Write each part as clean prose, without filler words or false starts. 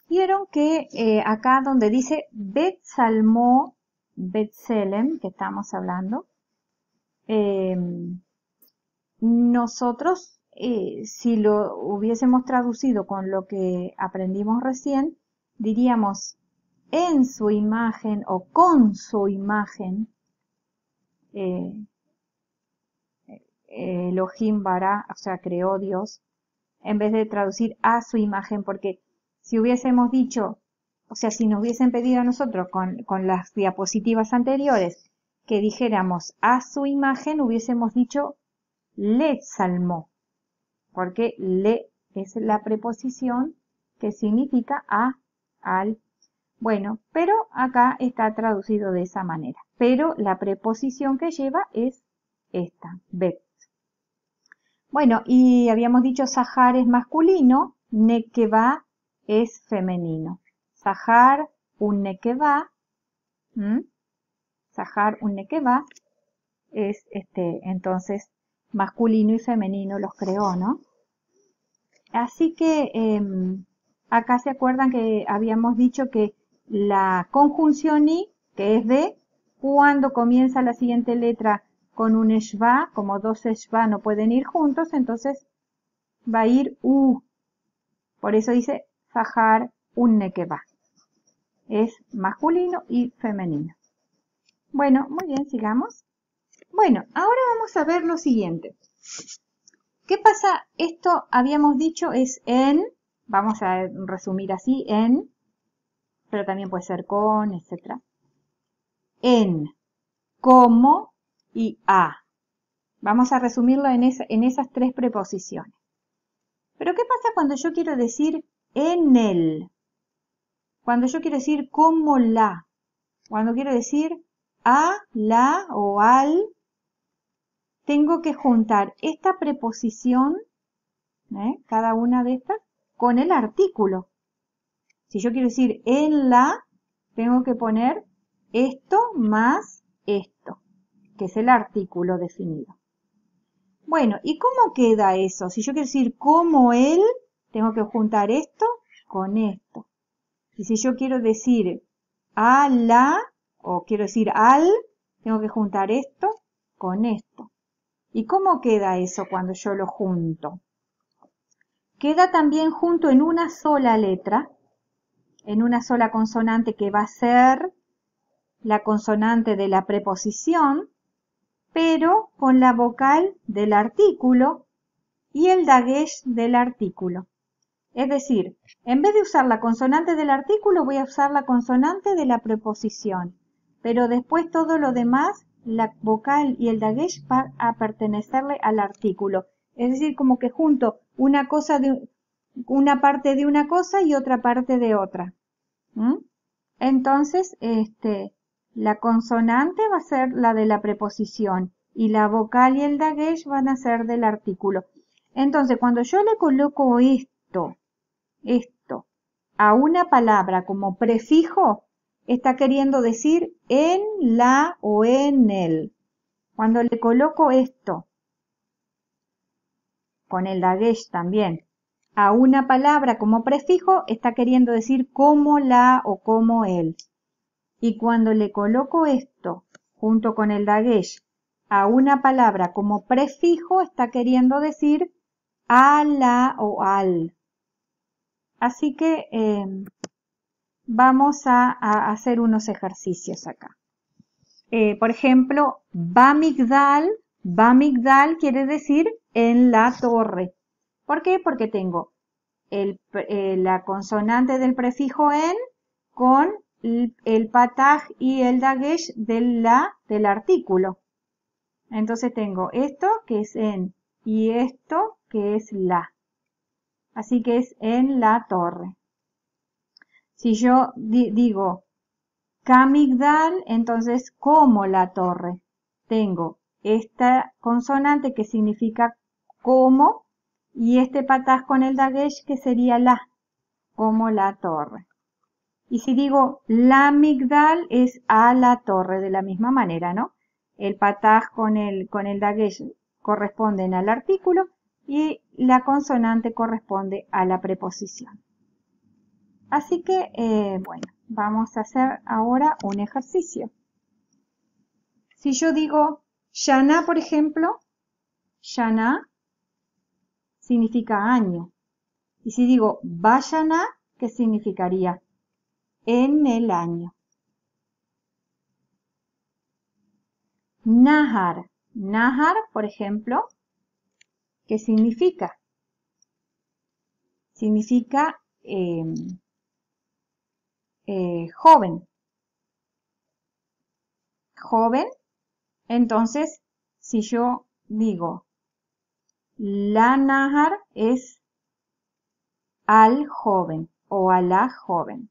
Vieron que acá donde dice Bet Salmó, Betselem, que estamos hablando, eh, nosotros, si lo hubiésemos traducido con lo que aprendimos recién, diríamos en su imagen o con su imagen, eh, Elohim bara, o sea, creó Dios, en vez de traducir a su imagen, porque si hubiésemos dicho, o sea, si nos hubiesen pedido a nosotros con las diapositivas anteriores que dijéramos a su imagen, hubiésemos dicho le salmó, porque le es la preposición que significa a, al. Bueno, pero acá está traducido de esa manera. Pero la preposición que lleva es esta, bet. Bueno, y habíamos dicho Sahar es masculino, Nekeva es femenino. Sahar, un Nekeva, Sahar, un Nekeva, es entonces masculino y femenino los creó, ¿no? Así que acá se acuerdan que habíamos dicho que la conjunción i, que es de, cuando comienza la siguiente letra con un eshva, como dos eshva no pueden ir juntos, entonces va a ir u. Por eso dice Zahar un nekeba. Es masculino y femenino. Bueno, muy bien, sigamos. Bueno, ahora vamos a ver lo siguiente. ¿Qué pasa? Esto habíamos dicho es en, vamos a resumir así, en, pero también puede ser con, etc. En, como y a. Vamos a resumirlo en esas tres preposiciones. Pero ¿qué pasa cuando yo quiero decir en el? Cuando yo quiero decir como la. Cuando quiero decir a, la o al. Tengo que juntar esta preposición, cada una de estas, con el artículo. Si yo quiero decir en la, tengo que poner esto más esto, que es el artículo definido. Bueno, ¿y cómo queda eso? Si yo quiero decir como él, tengo que juntar esto con esto. Y si yo quiero decir a la, o quiero decir al, tengo que juntar esto con esto. ¿Y cómo queda eso cuando yo lo junto? Queda también junto en una sola letra, en una sola consonante que va a ser la consonante de la preposición, pero con la vocal del artículo y el dagesh del artículo. Es decir, en vez de usar la consonante del artículo, voy a usar la consonante de la preposición, pero después todo lo demás, la vocal y el dagesh va a pertenecerle al artículo. Es decir, como que junto una parte de una cosa y otra parte de otra. Entonces, la consonante va a ser la de la preposición y la vocal y el dagesh van a ser del artículo. Entonces, cuando yo le coloco esto a una palabra como prefijo, está queriendo decir en, la o en el. Cuando le coloco esto, con el dagesh también, a una palabra como prefijo, está queriendo decir como la o como el. Y cuando le coloco esto junto con el dagesh a una palabra como prefijo, está queriendo decir a, la o al. Así que vamos a hacer unos ejercicios acá. Por ejemplo, Bamigdal quiere decir en la torre. ¿Por qué? Porque tengo la consonante del prefijo en con el pataj y el dagesh del artículo. Entonces tengo esto que es en y esto que es la. Así que es en la torre. Si yo digo Kamigdal, entonces como la torre. Tengo esta consonante que significa como y este pataj con el dagesh que sería la, como la torre. Y si digo la migdal es a la torre de la misma manera, ¿no? El pataj con el dagesh corresponden al artículo y la consonante corresponde a la preposición. Así que, bueno, vamos a hacer ahora un ejercicio. Si yo digo Shana, por ejemplo, Shana significa año. Y si digo Vashana, ¿qué significaría? En el año. Nahar. Nahar, por ejemplo, ¿qué significa? Significa joven. Joven. Entonces, si yo digo la Nahar es al joven o a la joven.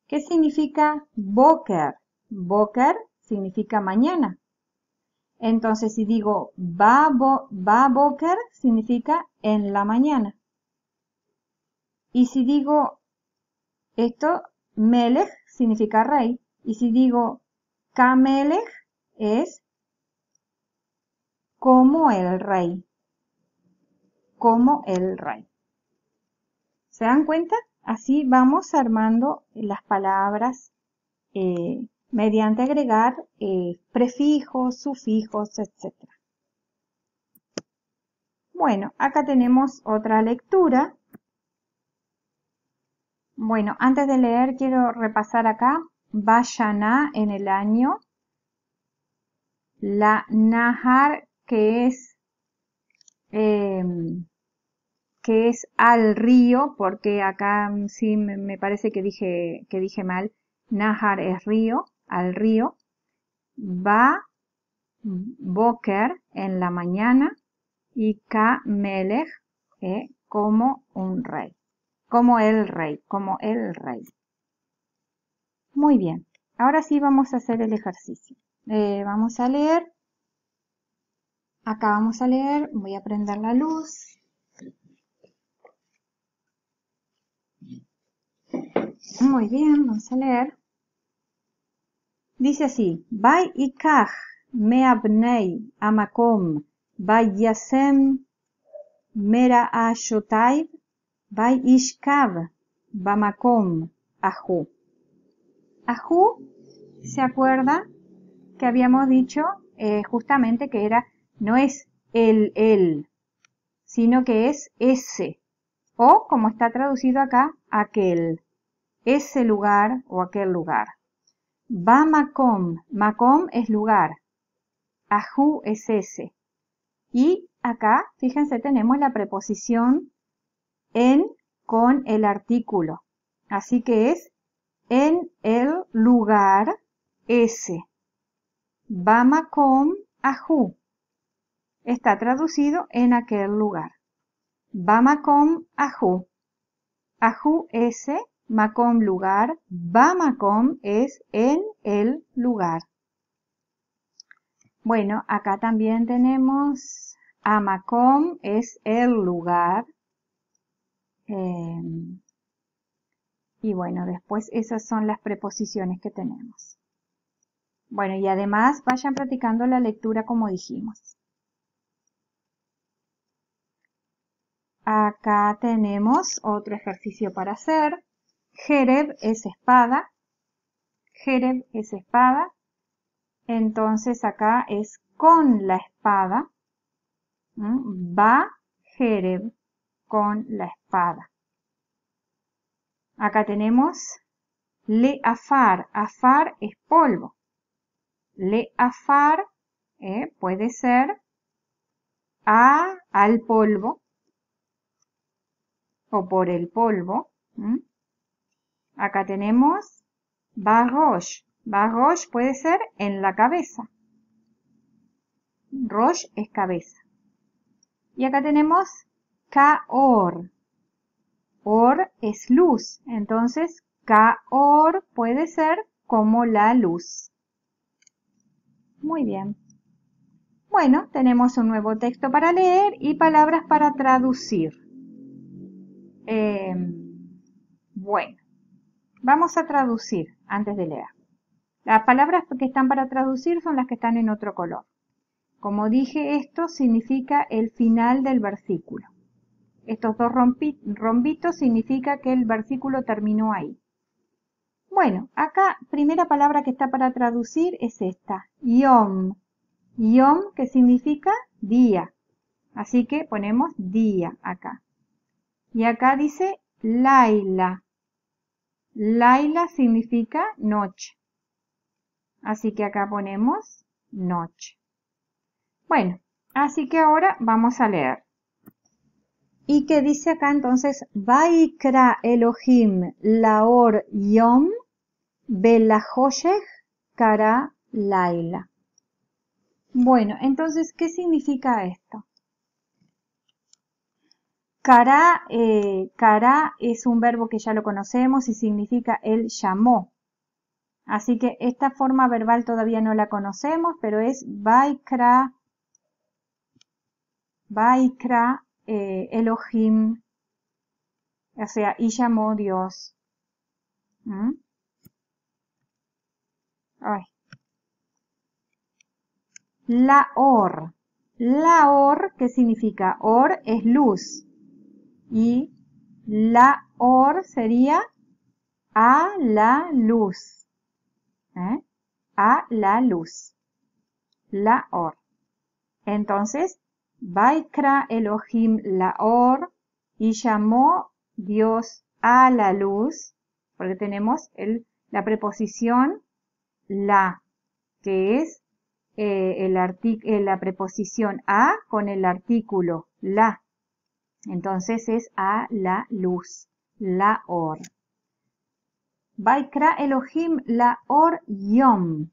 ¿Qué significa Boker? Boker significa mañana. Entonces, si digo ba Boker, significa en la mañana. Y si digo esto, Melech significa rey. Y si digo Kamelech, es como el rey. Como el rey. ¿Se dan cuenta? Así vamos armando las palabras mediante agregar prefijos, sufijos, etc. Bueno, acá tenemos otra lectura. Bueno, antes de leer quiero repasar acá. Vashana en el año. La Nahar que es al río, porque acá sí me parece que dije mal. Nahar es río, al río. Va Boker en la mañana y Ka Melech como un rey. Como el rey, como el rey. Muy bien, ahora sí vamos a hacer el ejercicio. Vamos a leer. Acá vamos a leer, voy a prender la luz. Muy bien, vamos a leer. Dice así, Vai ikach me'abnei amakom, vai yasem mera ashotaiv, vai ishkav bamakom ahu. Ahu, ¿se acuerda que habíamos dicho justamente que no es el, sino que es ese, o como está traducido acá, aquel, ese lugar o aquel lugar. Va Makom, Makom es lugar, Ahu es ese. Y acá, fíjense, tenemos la preposición en con el artículo. Así que es en el lugar ese. Va Makom Ahu. Está traducido en aquel lugar. Va Makom Ahu. Ahu ese. Makom lugar, ba Makom es en el lugar. Bueno, acá también tenemos a Makom es el lugar. Y bueno, después esas son las preposiciones que tenemos. Bueno, y además vayan practicando la lectura como dijimos. Acá tenemos otro ejercicio para hacer. Jereb es espada. Jereb es espada. Entonces acá es con la espada. Va Jereb con la espada. Acá tenemos le afar. Afar es polvo. Le afar puede ser al polvo o por el polvo. Acá tenemos Barosh. Barosh puede ser en la cabeza. Rosh es cabeza. Y acá tenemos Kaor. Or es luz. Entonces, Kaor puede ser como la luz. Muy bien. Bueno, tenemos un nuevo texto para leer y palabras para traducir. Bueno, vamos a traducir antes de leer. Las palabras que están para traducir son las que están en otro color. Como dije, esto significa el final del versículo. estos dos rombitos significa que el versículo terminó ahí. Bueno, acá primera palabra que está para traducir es esta, Yom. Yom, que significa día. Así que ponemos día acá. Y acá dice Laila. Laila significa noche. Así que acá ponemos noche. Bueno, así que ahora vamos a leer. ¿Y qué dice acá entonces? Vaikra Elohim laor yom belahoshech kara laila. Bueno, entonces, ¿qué significa esto? Kara es un verbo que ya lo conocemos y significa él llamó. Así que esta forma verbal todavía no la conocemos, pero es Vaikra Elohim, o sea, y llamó Dios. Ay. Laor. Laor, ¿qué significa? Or es luz. Y laor sería a la luz. A la luz. Laor. Entonces, Vaikra Elohim laor, y llamó Dios a la luz, porque tenemos la preposición la, que es la preposición a con el artículo la. Entonces es a la luz, laor. Vaikra Elohim laor yom.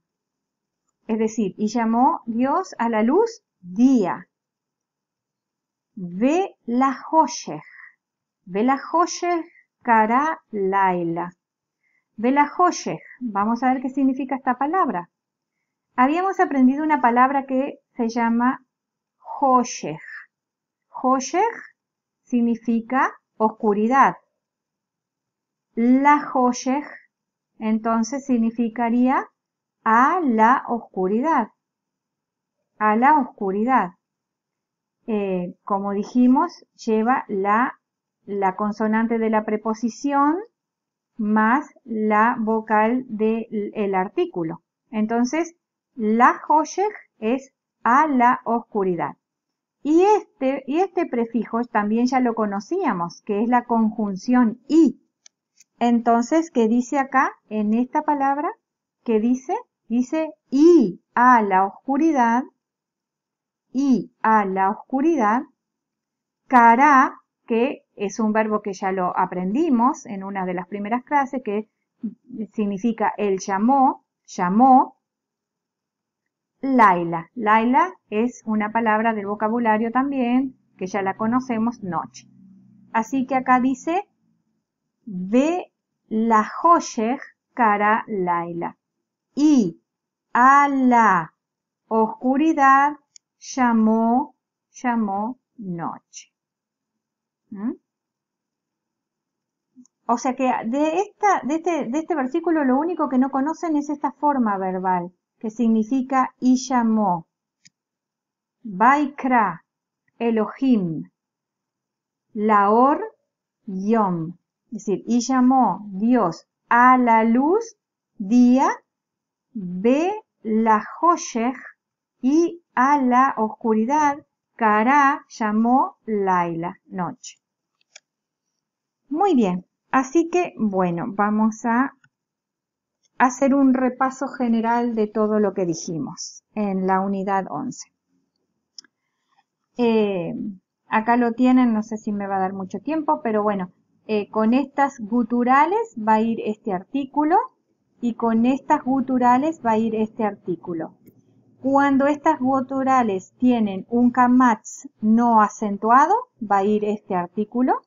Es decir, y llamó Dios a la luz día. Ve la hoshech. Ve la hoshech kara laila. Ve la hoshech. Vamos a ver qué significa esta palabra. Habíamos aprendido una palabra que se llama hoshech. Hoshech significa oscuridad. La hoshech entonces significaría a la oscuridad. A la oscuridad. Como dijimos, lleva la consonante de la preposición más la vocal del artículo. Entonces, la hoshech es a la oscuridad. Y este prefijo también ya lo conocíamos, que es la conjunción y. Entonces, ¿qué dice acá en esta palabra? ¿Qué dice? Dice y a la oscuridad, kara, que es un verbo que ya lo aprendimos en una de las primeras clases, que significa él llamó, Laila. Laila es una palabra del vocabulario también, que ya la conocemos, noche. Así que acá dice, ve la hoshech kara Laila. Y a la oscuridad llamó noche. O sea que de este versículo lo único que no conocen es esta forma verbal, que significa y llamó. Vaikra Elohim laor yom. Es decir, y llamó Dios a la luz día, ve la hoshech, y a la oscuridad kara llamó laila, noche. Muy bien, así que bueno, vamos a hacer un repaso general de todo lo que dijimos en la unidad 11. Acá lo tienen, no sé si me va a dar mucho tiempo, pero bueno, con estas guturales va a ir este artículo y con estas guturales va a ir este artículo. Cuando estas guturales tienen un kamatz no acentuado, va a ir este artículo.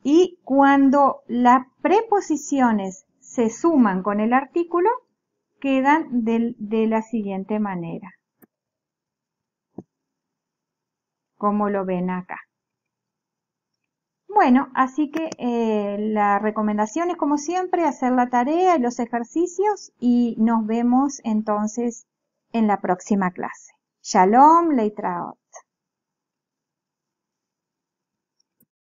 Y cuando las preposiciones se suman con el artículo, quedan de la siguiente manera. Como lo ven acá. Bueno, así que la recomendación es, como siempre, hacer la tarea y los ejercicios, y nos vemos entonces en la próxima clase. Shalom, Leitraot.